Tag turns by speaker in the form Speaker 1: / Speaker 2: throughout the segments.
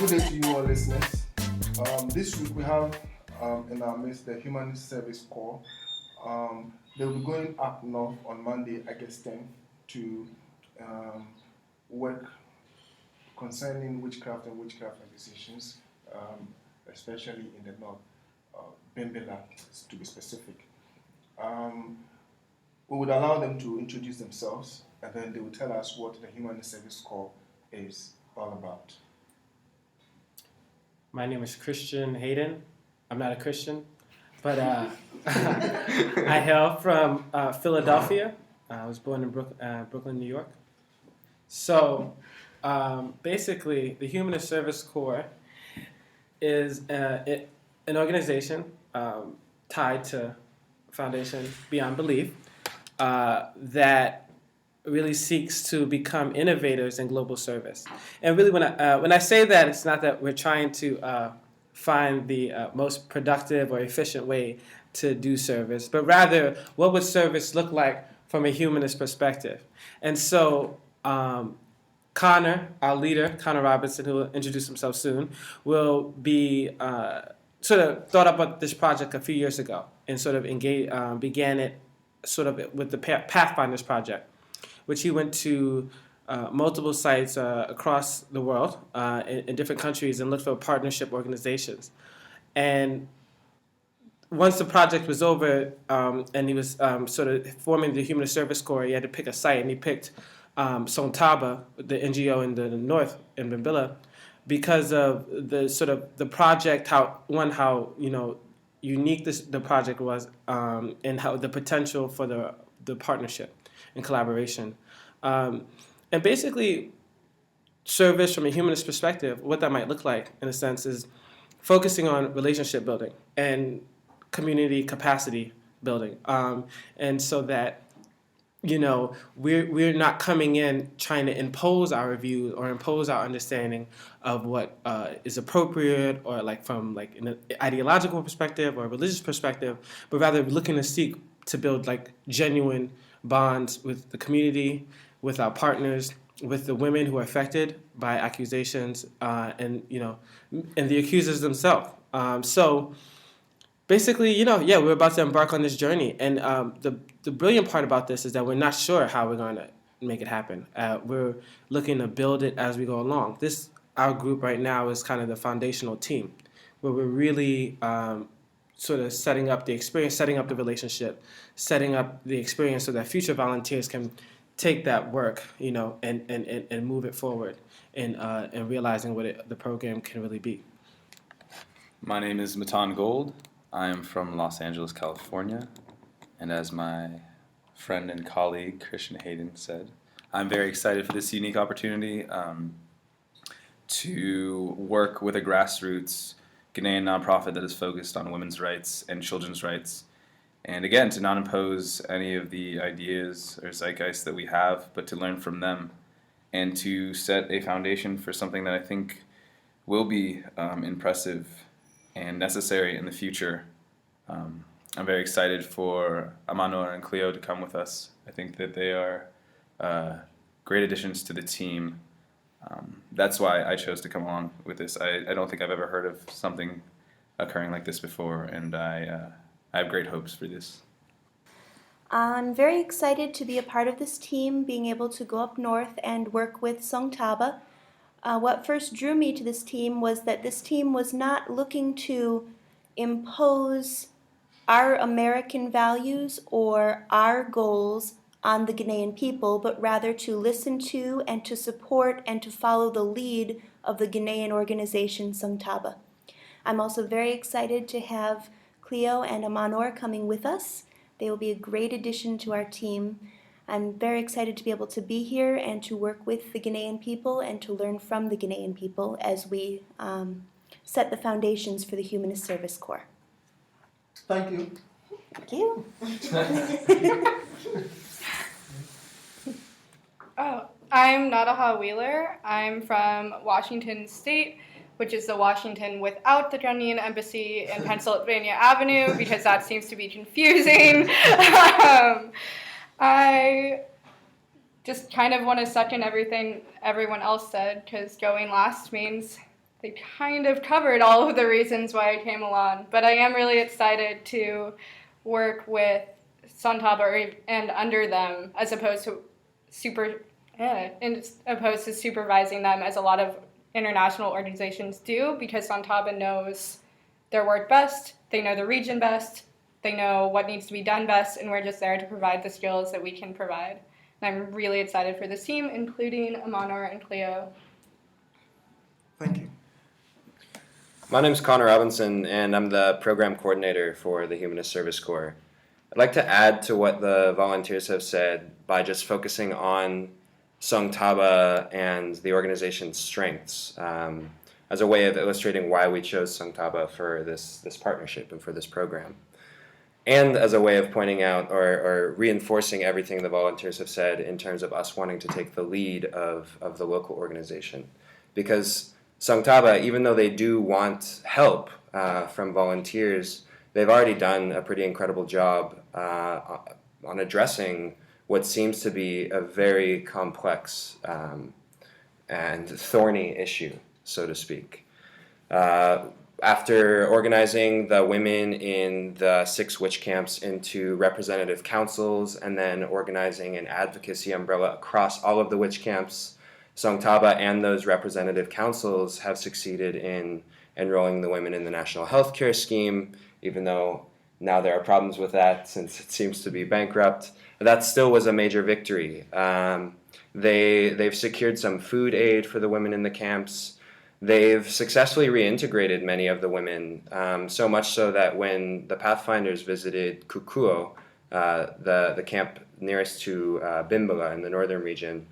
Speaker 1: Good day to you all listeners. This week we have in our midst the Humanist Service Corps. They'll be going up north on Monday, August 10th to work concerning witchcraft and witchcraft accusations, especially in the north, Bimbilla to be specific. We would allow them to introduce themselves and then they will tell us what the Humanist Service Corps is all about.
Speaker 2: My name is Christian Hayden. I'm not a Christian, but I hail from Philadelphia. I was born in Brooklyn, New York. So basically, the Humanist Service Corps is an organization tied to Foundation Beyond Belief that really seeks to become innovators in global service. And really, when I say that, it's not that we're trying to find the most productive or efficient way to do service, but rather, what would service look like from a humanist perspective? And so, Connor, our leader, Connor Robinson, who will introduce himself soon, will be sort of thought about this project a few years ago and sort of began it sort of with the Pathfinders Project, which he went to multiple sites across the world in different countries and looked for partnership organizations. And once the project was over and he was sort of forming the Humanist Service Corps, he had to pick a site, and he picked Sontaba, the NGO in the north in Bimbilla, because of the sort of the project, how unique the project was, and how the potential for the partnership and collaboration. And basically, service from a humanist perspective, what that might look like, in a sense, is focusing on relationship building and community capacity building. And so that, we're not coming in trying to impose our views or impose our understanding of what is appropriate, or from an ideological perspective or a religious perspective, but rather looking to seek to build genuine bonds with the community, with our partners, with the women who are affected by accusations, and the accusers themselves. So basically, we're about to embark on this journey, and the brilliant part about this is that we're not sure how we're going to make it happen. We're looking to build it as we go along. Our group right now is kind of the foundational team, where we're really sort of setting up the experience, setting up the relationship, setting up the experience so that future volunteers can take that work, and move it forward, and realizing what the program can really be.
Speaker 3: My name is Matan Gold. I am from Los Angeles, California, and as my friend and colleague Christian Hayden said, I'm very excited for this unique opportunity to work with a grassroots Ghanaian nonprofit that is focused on women's rights and children's rights, and again, to not impose any of the ideas or zeitgeist that we have, but to learn from them and to set a foundation for something that I think will be impressive and necessary in the future. I'm very excited for Amanor and Cleo to come with us. I think that they are great additions to the team. That's why I chose to come along with this. I don't think I've ever heard of something occurring like this before, and I have great hopes for this.
Speaker 4: I'm very excited to be a part of this team, being able to go up north and work with Sontaba. What first drew me to this team was that this team was not looking to impose our American values or our goals on the Ghanaian people, but rather to listen to and to support and to follow the lead of the Ghanaian organization Sontaba. I'm also very excited to have Cleo and Amanor coming with us. They will be a great addition to our team. I'm very excited to be able to be here and to work with the Ghanaian people and to learn from the Ghanaian people as we set the foundations for the Humanist Service Corps.
Speaker 1: Thank you.
Speaker 4: Thank you.
Speaker 5: I'm Nadaha Wheeler. I'm from Washington State, which is the Washington without the Ghanaian embassy in Pennsylvania Avenue, because that seems to be confusing. I just kind of want to second everything everyone else said, because going last means they kind of covered all of the reasons why I came along. But I am really excited to work with Songtaba and under them, as opposed to supervising them as a lot of international organizations do, because Songtaba knows their work best, they know the region best, they know what needs to be done best, and we're just there to provide the skills that we can provide. And I'm really excited for this team, including Amanor and Cleo.
Speaker 1: Thank you.
Speaker 6: My name's Connor Robinson, and I'm the program coordinator for the Humanist Service Corps. I'd like to add to what the volunteers have said by just focusing on Songtaba and the organization's strengths as a way of illustrating why we chose Songtaba for this partnership and for this program. And as a way of pointing out or reinforcing everything the volunteers have said in terms of us wanting to take the lead of the local organization. Because Songtaba, even though they do want help from volunteers, they've already done a pretty incredible job on addressing what seems to be a very complex and thorny issue, so to speak. After organizing the women in the 6 witch camps into representative councils and then organizing an advocacy umbrella across all of the witch camps, Songtaba and those representative councils have succeeded in enrolling the women in the National Healthcare Scheme, even though now there are problems with that since it seems to be bankrupt. That still was a major victory. They've secured some food aid for the women in the camps. They've successfully reintegrated many of the women, so much so that when the Pathfinders visited Kukuo, the camp nearest to Bimbilla in the northern region,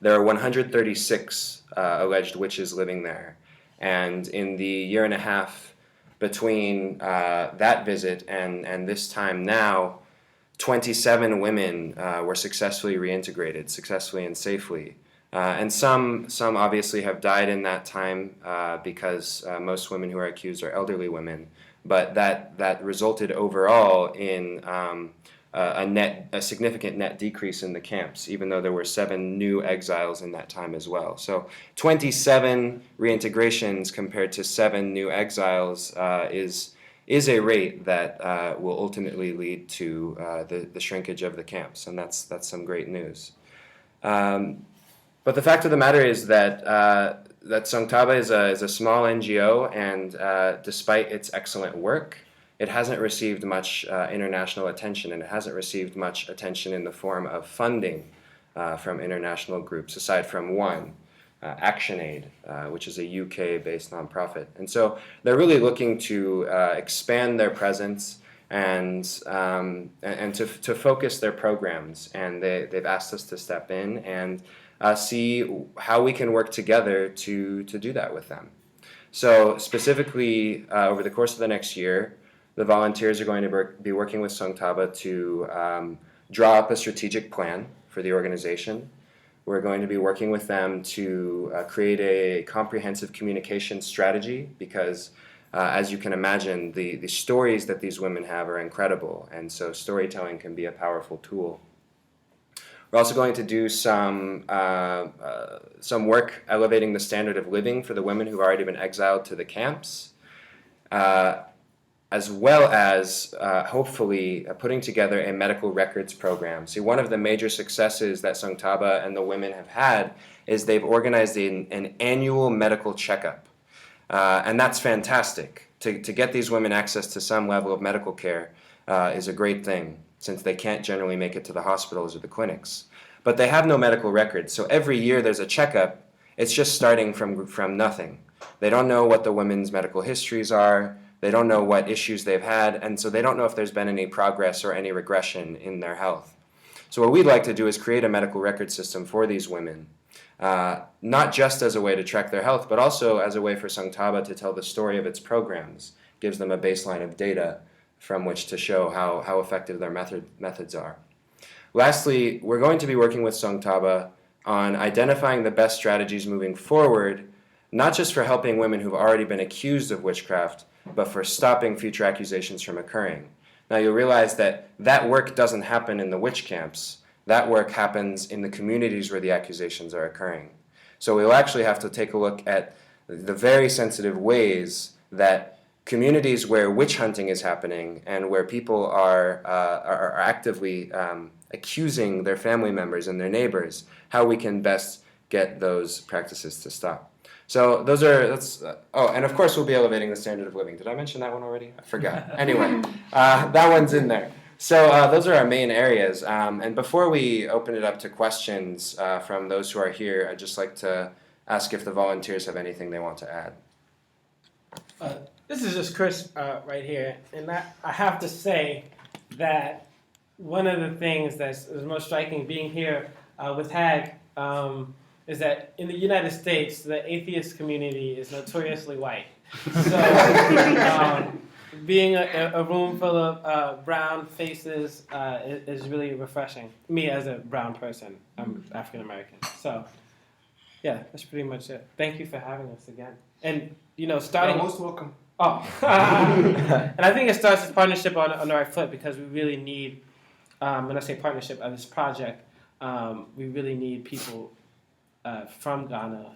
Speaker 6: there are 136 alleged witches living there. And in the year and a half between that visit and this time now, 27 women were successfully reintegrated, successfully and safely. And some obviously have died in that time because most women who are accused are elderly women. But that resulted overall in a significant net decrease in the camps, even though there were 7 new exiles in that time as well. So 27 reintegrations compared to 7 new exiles is a rate that will ultimately lead to the shrinkage of the camps, and that's some great news. But the fact of the matter is that Songtaba is a small NGO, and despite its excellent work, it hasn't received much international attention, and it hasn't received much attention in the form of funding from international groups, aside from one, ActionAid, which is a UK-based nonprofit. And so they're really looking to expand their presence and to focus their programs, and they've asked us to step in and see how we can work together to do that with them. So specifically, over the course of the next year, the volunteers are going to be working with Songtaba to draw up a strategic plan for the organization. We're going to be working with them to create a comprehensive communication strategy because, as you can imagine, the stories that these women have are incredible, and so storytelling can be a powerful tool. We're also going to do some work elevating the standard of living for the women who've already been exiled to the camps, as well as hopefully putting together a medical records program. See, one of the major successes that Songtaba and the women have had is they've organized an annual medical checkup. And that's fantastic. To get these women access to some level of medical care is a great thing, since they can't generally make it to the hospitals or the clinics. But they have no medical records, so every year there's a checkup. It's just starting from nothing. They don't know what the women's medical histories are, they don't know what issues they've had, and so they don't know if there's been any progress or any regression in their health. So what we'd like to do is create a medical record system for these women, not just as a way to track their health, but also as a way for Songtaba to tell the story of its programs. It gives them a baseline of data from which to show how effective their methods are. Lastly, we're going to be working with Songtaba on identifying the best strategies moving forward, not just for helping women who've already been accused of witchcraft, but for stopping future accusations from occurring. Now you'll realize that work doesn't happen in the witch camps. That work happens in the communities where the accusations are occurring. So we'll actually have to take a look at the very sensitive ways that communities where witch hunting is happening and where people are actively accusing their family members and their neighbors, how we can best get those practices to stop. So and of course we'll be elevating the standard of living. Did I mention that one already? I forgot. Anyway, that one's in there. So those are our main areas. And before we open it up to questions from those who are here, I'd just like to ask if the volunteers have anything they want to add.
Speaker 2: This is just Chris right here, and I have to say that one of the things that's most striking being here with HAG is that in the United States, the atheist community is notoriously white. So being a room full of brown faces is really refreshing. Me as a brown person, I'm African American. So yeah, that's pretty much it. Thank you for having us again. And starting.
Speaker 1: You're most welcome.
Speaker 2: Oh, and I think it starts this partnership on the right foot because we really need, when I say partnership of this project, we really need people from Ghana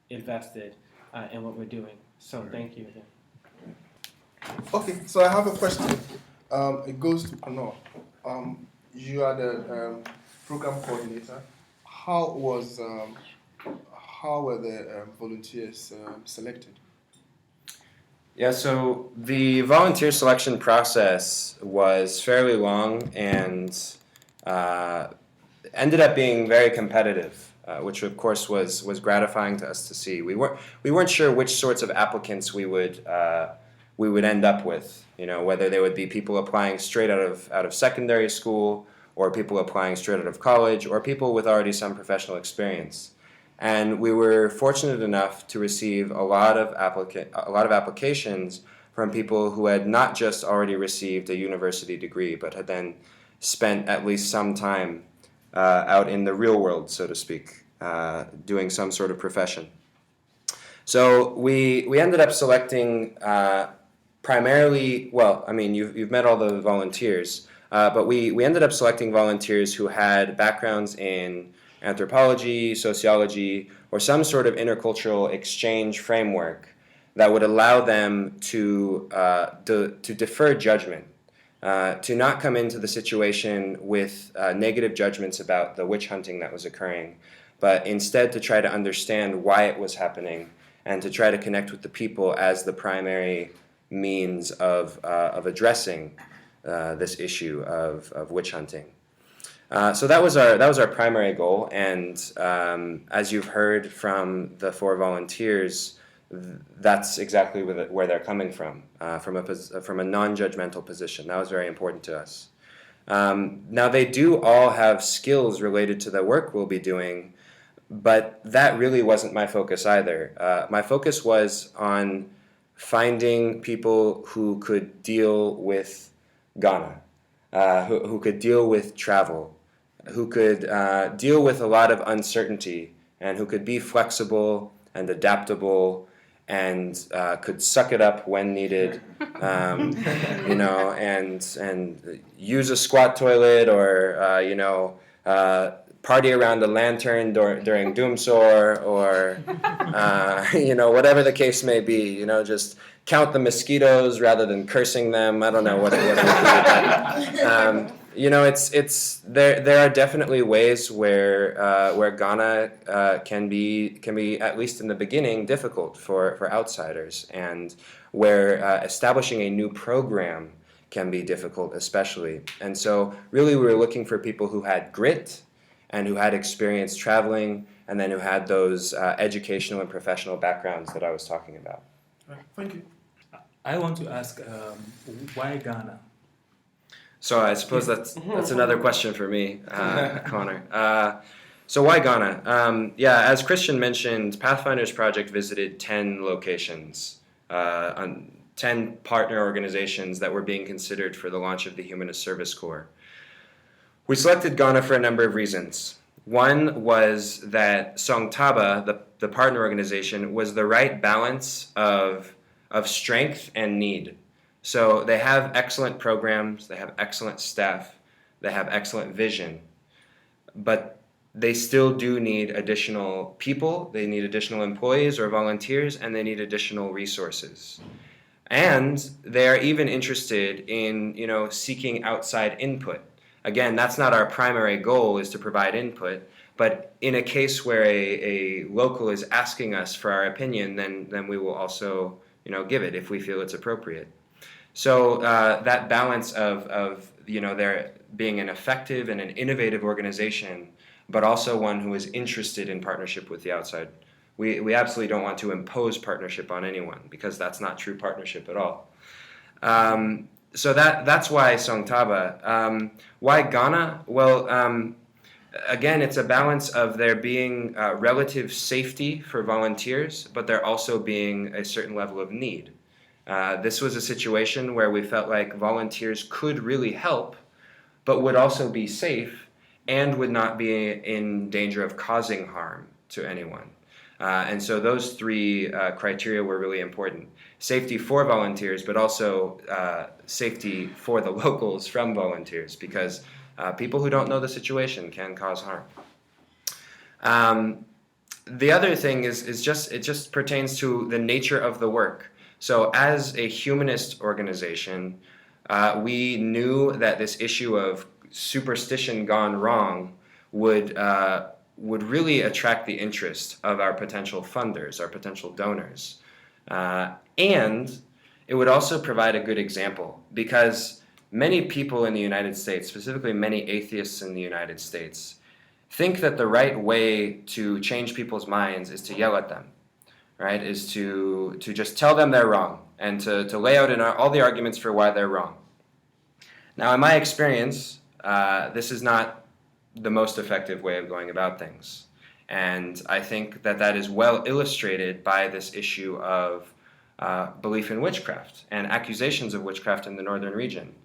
Speaker 2: invested in what we're doing. So thank you again.
Speaker 1: Okay, so I have a question. It goes to Kunal. You are the program coordinator. How were the volunteers selected?
Speaker 6: Yeah, so the volunteer selection process was fairly long and ended up being very competitive, which of course was gratifying to us to see. We weren't sure which sorts of applicants we would end up with. Whether they would be people applying straight out of secondary school, or people applying straight out of college, or people with already some professional experience. And we were fortunate enough to receive a lot of applications from people who had not just already received a university degree, but had then spent at least some time out in the real world, so to speak, doing some sort of profession. So we ended up selecting primarily, you've met all the volunteers, but we ended up selecting volunteers who had backgrounds in anthropology, sociology, or some sort of intercultural exchange framework that would allow them to defer judgment, to not come into the situation with negative judgments about the witch hunting that was occurring, but instead to try to understand why it was happening and to try to connect with the people as the primary means of addressing this issue of witch hunting. So that was our primary goal, and as you've heard from the 4 volunteers, that's exactly where they're coming from a non-judgmental position. That was very important to us. Now they do all have skills related to the work we'll be doing, but that really wasn't my focus either. My focus was on finding people who could deal with Ghana, who could deal with travel, who could deal with a lot of uncertainty, and who could be flexible and adaptable and could suck it up when needed, and use a squat toilet or party around the lantern during Doomsor, or whatever the case may be. Just count the mosquitoes rather than cursing them. I don't know what it it's there are definitely ways where Ghana can be at least in the beginning difficult for outsiders, and where establishing a new program can be difficult especially. And so really we were looking for people who had grit and who had experience traveling, and then who had those educational and professional backgrounds that I was talking about.
Speaker 1: Thank you.
Speaker 7: I want to ask, why Ghana?
Speaker 6: So I suppose that's another question for me, Connor. So why Ghana? As Christian mentioned, Pathfinder's project visited 10 locations, on 10 partner organizations that were being considered for the launch of the Humanist Service Corps. We selected Ghana for a number of reasons. One was that Songtaba, the partner organization, was the right balance of strength and need. So they have excellent programs, they have excellent staff, they have excellent vision, but they still do need additional people, they need additional employees or volunteers, and they need additional resources. And they are even interested in, seeking outside input. Again, that's not our primary goal, is to provide input, but in a case where a local is asking us for our opinion, then we will also, give it if we feel it's appropriate. So that balance of there being an effective and an innovative organization, but also one who is interested in partnership with the outside. We absolutely don't want to impose partnership on anyone, because that's not true partnership at all. So that's why Songtaba. Why Ghana? Well, again, it's a balance of there being relative safety for volunteers, but there also being a certain level of need. This was a situation where we felt like volunteers could really help, but would also be safe and would not be in danger of causing harm to anyone. And so those three criteria were really important. Safety for volunteers, but also safety for the locals from volunteers, because people who don't know the situation can cause harm. The other thing is it just pertains to the nature of the work. So as a humanist organization, we knew that this issue of superstition gone wrong would really attract the interest of our potential funders, our potential donors. And it would also provide a good example, because many people in the United States, specifically many atheists in the United States, think that the right way to change people's minds is to yell at them, right? Is to just tell them they're wrong and to lay out all the arguments for why they're wrong. Now, in my experience, this is not the most effective way of going about things. And I think that is well illustrated by this issue of belief in witchcraft and accusations of witchcraft in the northern region,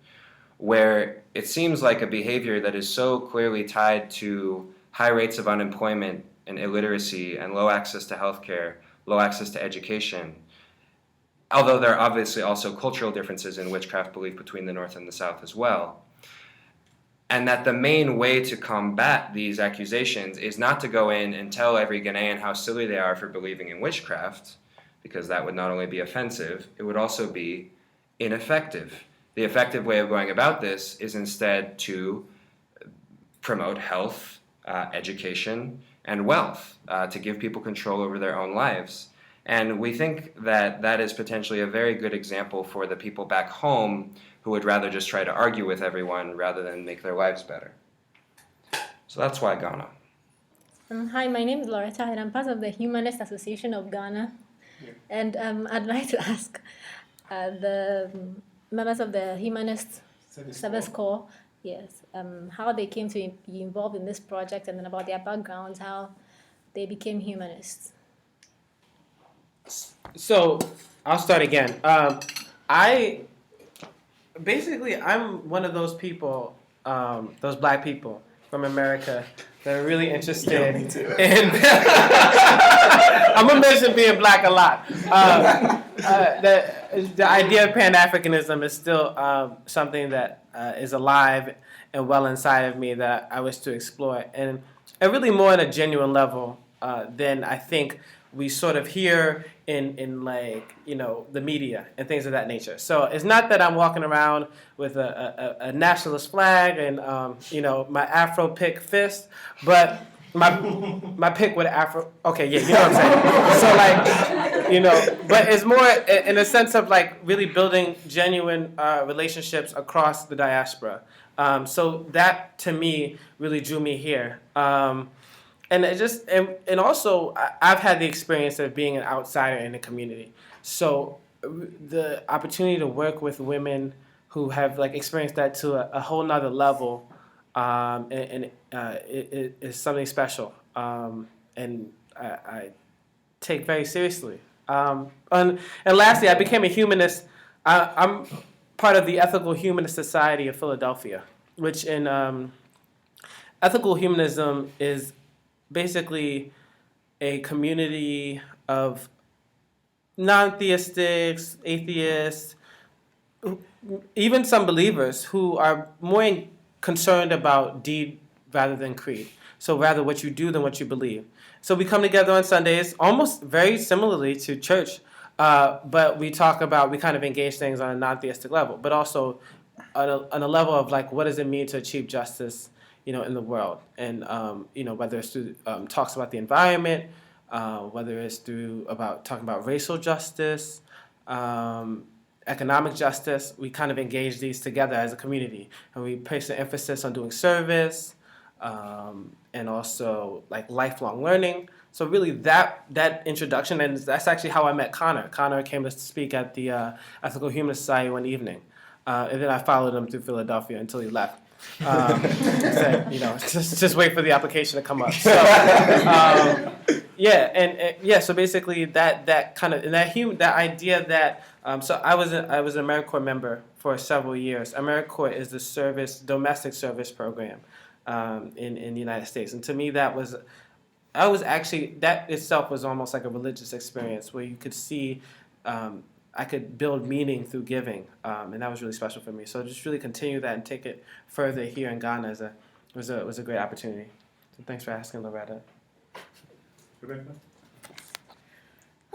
Speaker 6: where it seems like a behavior that is so clearly tied to high rates of unemployment and illiteracy and low access to healthcare, low access to education, although there are obviously also cultural differences in witchcraft belief between the North and the South as well. And that the main way to combat these accusations is not to go in and tell every Ghanaian how silly they are for believing in witchcraft, because that would not only be offensive, it would also be ineffective. The effective way of going about this is instead to promote health, education, and wealth, to give people control over their own lives. And we think that is potentially a very good example for the people back home who would rather just try to argue with everyone rather than make their lives better. So that's why Ghana.
Speaker 8: Hi, my name is Loretta, and I'm part of the Humanist Association of Ghana. Yeah. And I'd like to ask the members of the Humanist Service Corps, yes, how they came to be involved in this project, and then about their backgrounds, how they became humanists.
Speaker 2: So I'll start again. I'm one of those people, those black people from America that are really interested in. I'm gonna mention being black a lot. The idea of Pan-Africanism is still something that is alive and well inside of me that I wish to explore, and really more on a genuine level than I think we sort of hear in like, the media and things of that nature. So it's not that I'm walking around with a nationalist flag and, my Afro pick fist, but my pick with Afro, okay, yeah, you know what I'm saying? So but it's more in a sense of like really building genuine relationships across the diaspora. So that to me really drew me here. And it just and also I've had the experience of being an outsider in the community. So the opportunity to work with women who have like experienced that to a whole nother level, it is something special, and I take very seriously. And lastly, I became a humanist. I'm part of the Ethical Humanist Society of Philadelphia, which in ethical humanism is basically a community of non-theistics, atheists, even some believers who are more concerned about deed rather than creed. So rather what you do than what you believe. So we come together on Sundays, almost very similarly to church, but we kind of engage things on a non-theistic level, but also on a level of like, what does it mean to achieve justice, in the world? And, whether it's through talks about the environment, whether it's through talking about racial justice, economic justice, we kind of engage these together as a community. And we place an emphasis on doing service, and also like lifelong learning. So really that introduction, and that's actually how I met Connor. Connor came to speak at the Ethical Humanist Society one evening. And then I followed him through Philadelphia until he left. Said, just wait for the application to come up. So, so basically that kind of, and that idea that, so I was an AmeriCorps member for several years. AmeriCorps is the domestic service program in the United States. And to me, that itself was almost like a religious experience where you could see, I could build meaning through giving, and that was really special for me. So just really continue that and take it further here in Ghana was a great opportunity. So thanks for asking, Loretta.
Speaker 3: Rebecca?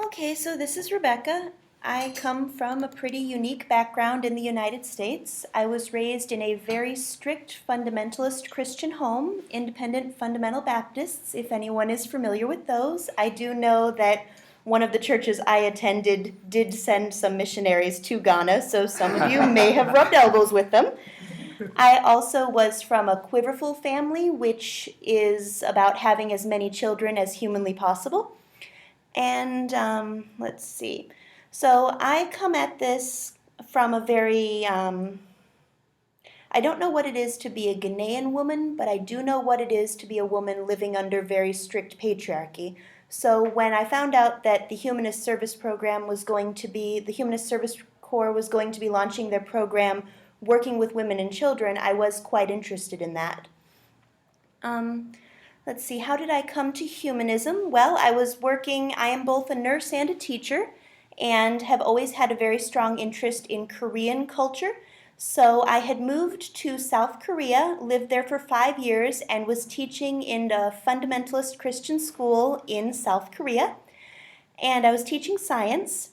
Speaker 4: Okay, so this is Rebecca. I come from a pretty unique background in the United States. I was raised in a very strict fundamentalist Christian home, Independent Fundamental Baptists, if anyone is familiar with those. I do know that one of the churches I attended did send some missionaries to Ghana, so some of you may have rubbed elbows with them. I also was from a quiverful family, which is about having as many children as humanly possible. And let's see. So I come at this from a very, I don't know what it is to be a Ghanaian woman, but I do know what it is to be a woman living under very strict patriarchy. So when I found out that the Humanist Service Corps was going to be launching their program working with women and children, I was quite interested in that. Let's see, how did I come to humanism? Well, I am both a nurse and a teacher, and have always had a very strong interest in Korean culture. So I had moved to South Korea, lived there for 5 years, and was teaching in a fundamentalist Christian school in South Korea. And I was teaching science.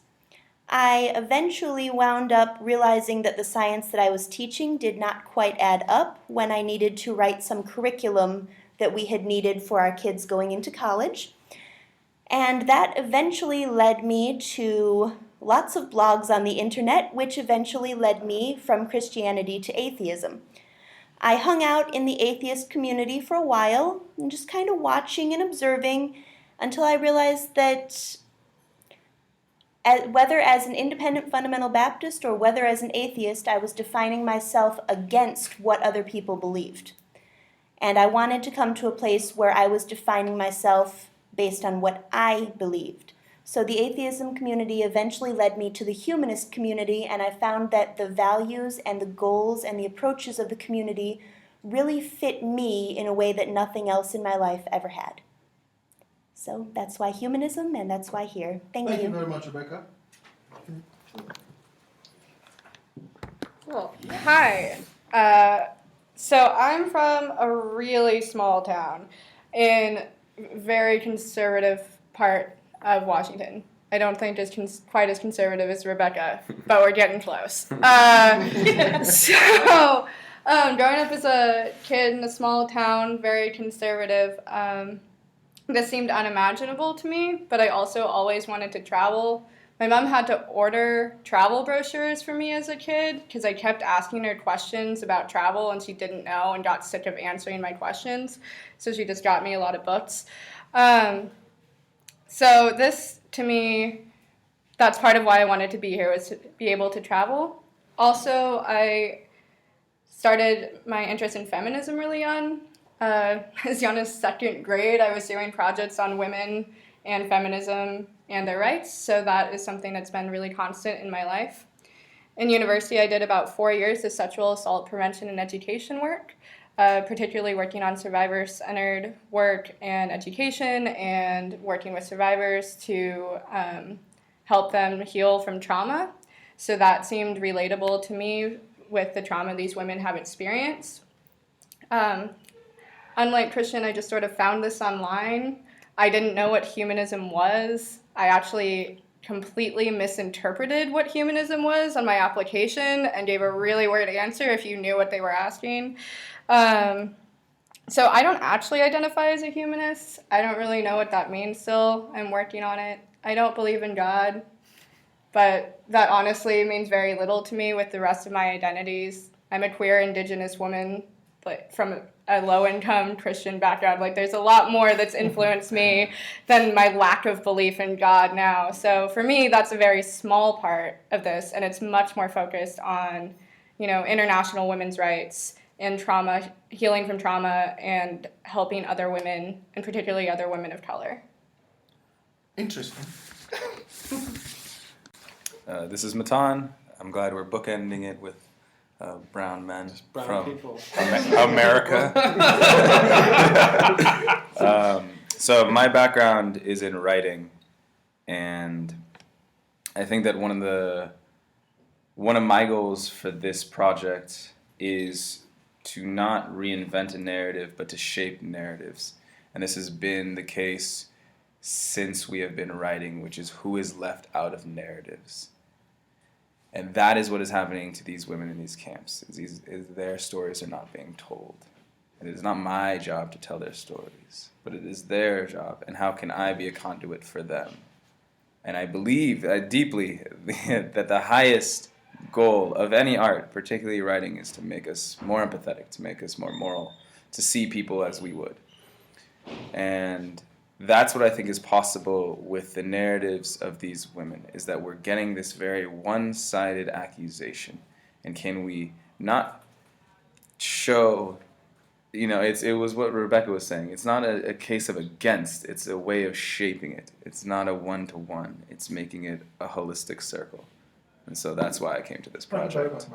Speaker 4: I eventually wound up realizing that the science that I was teaching did not quite add up when I needed to write some curriculum that we had needed for our kids going into college. And that eventually led me to lots of blogs on the internet, which eventually led me from Christianity to atheism. I hung out in the atheist community for a while, and just kind of watching and observing until I realized that whether as an independent fundamental Baptist or whether as an atheist, I was defining myself against what other people believed. And I wanted to come to a place where I was defining myself based on what I believed. So the atheism community eventually led me to the humanist community, and I found that the values and the goals and the approaches of the community really fit me in a way that nothing else in my life ever had. So that's why humanism, and that's why here. Thank you.
Speaker 1: Thank you very much, Rebecca.
Speaker 5: Cool. Hi. So I'm from a really small town in very conservative part of Washington. I don't think it's quite as conservative as Rebecca, but we're getting close. Growing up as a kid in a small town, very conservative, this seemed unimaginable to me, but I also always wanted to travel. My mom had to order travel brochures for me as a kid because I kept asking her questions about travel and she didn't know and got sick of answering my questions. So she just got me a lot of books. So this, to me, that's part of why I wanted to be here, was to be able to travel. Also, I started my interest in feminism really young. As young as second grade, I was doing projects on women and feminism and their rights, so that is something that's been really constant in my life. In university, I did about 4 years of sexual assault prevention and education work, particularly working on survivor-centered work and education and working with survivors to help them heal from trauma. So that seemed relatable to me with the trauma these women have experienced. unlike Christian, I just sort of found this online. I didn't know what humanism was. I actually completely misinterpreted what humanism was on my application and gave a really weird answer if you knew what they were asking. So I don't actually identify as a humanist. I don't really know what that means still. I'm working on it. I don't believe in God, but that honestly means very little to me with the rest of my identities. I'm a queer indigenous woman, but from a low-income Christian background. Like, there's a lot more that's influenced me than my lack of belief in God now. So for me, that's a very small part of this, and it's much more focused on, international women's rights and trauma, healing from trauma, and helping other women, and particularly other women of color.
Speaker 1: Interesting.
Speaker 3: This is Matan. I'm glad we're bookending it with brown men
Speaker 2: Brown
Speaker 3: from
Speaker 2: people.
Speaker 3: America. So my background is in writing, and I think that one of my goals for this project is to not reinvent a narrative, but to shape narratives. And this has been the case since we have been writing, which is who is left out of narratives. And that is what is happening to these women in these camps. Their stories are not being told. And it is not my job to tell their stories, but it is their job. And how can I be a conduit for them? And I believe deeply that the highest goal of any art, particularly writing, is to make us more empathetic, to make us more moral, to see people as we would. And that's what I think is possible with the narratives of these women, is that we're getting this very one-sided accusation. And can we not show, it was what Rebecca was saying. It's not a case of against, it's a way of shaping it. It's not a one-to-one. It's making it a holistic circle. And so that's why I came to this project.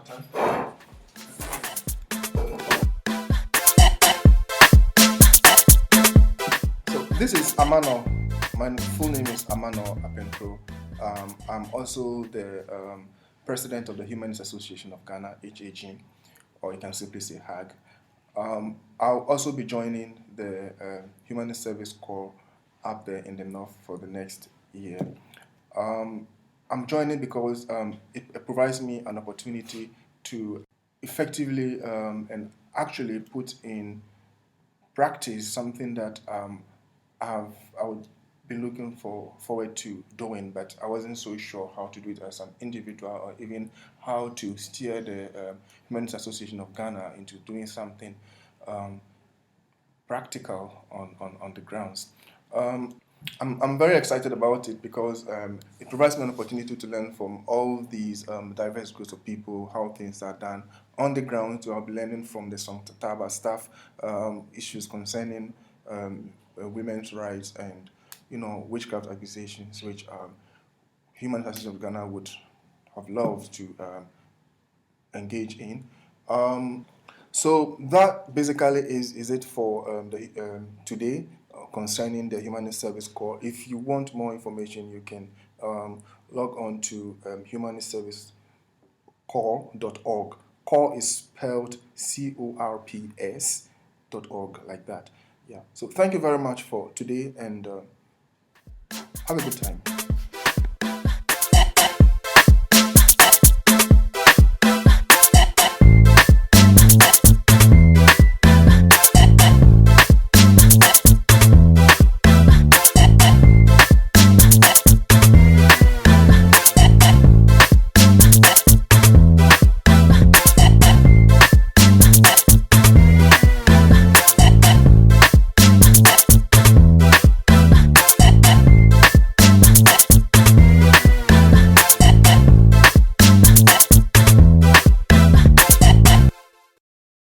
Speaker 1: This is Amano. My full name is Amano Apenpro. I'm also the president of the Humanist Association of Ghana, HAG, or you can simply say HAG. I'll also be joining the Humanist Service Corps up there in the north for the next year. I'm joining because it provides me an opportunity to effectively and actually put in practice something that I would be looking forward to doing, but I wasn't so sure how to do it as an individual, or even how to steer the Humanist Association of Ghana into doing something practical on the grounds. I'm very excited about it because it provides me an opportunity to learn from all these diverse groups of people how things are done on the ground. So I'll be learning from the Songtaba staff issues concerning women's rights and witchcraft accusations, which Humanist Association of Ghana would have loved to engage in. So that basically is it for today concerning the Humanist Service Corps. If you want more information, you can log on to humanistservicecorps.org. Corps is spelled CORPS.org, like that. Yeah. So thank you very much for today, and have a good time.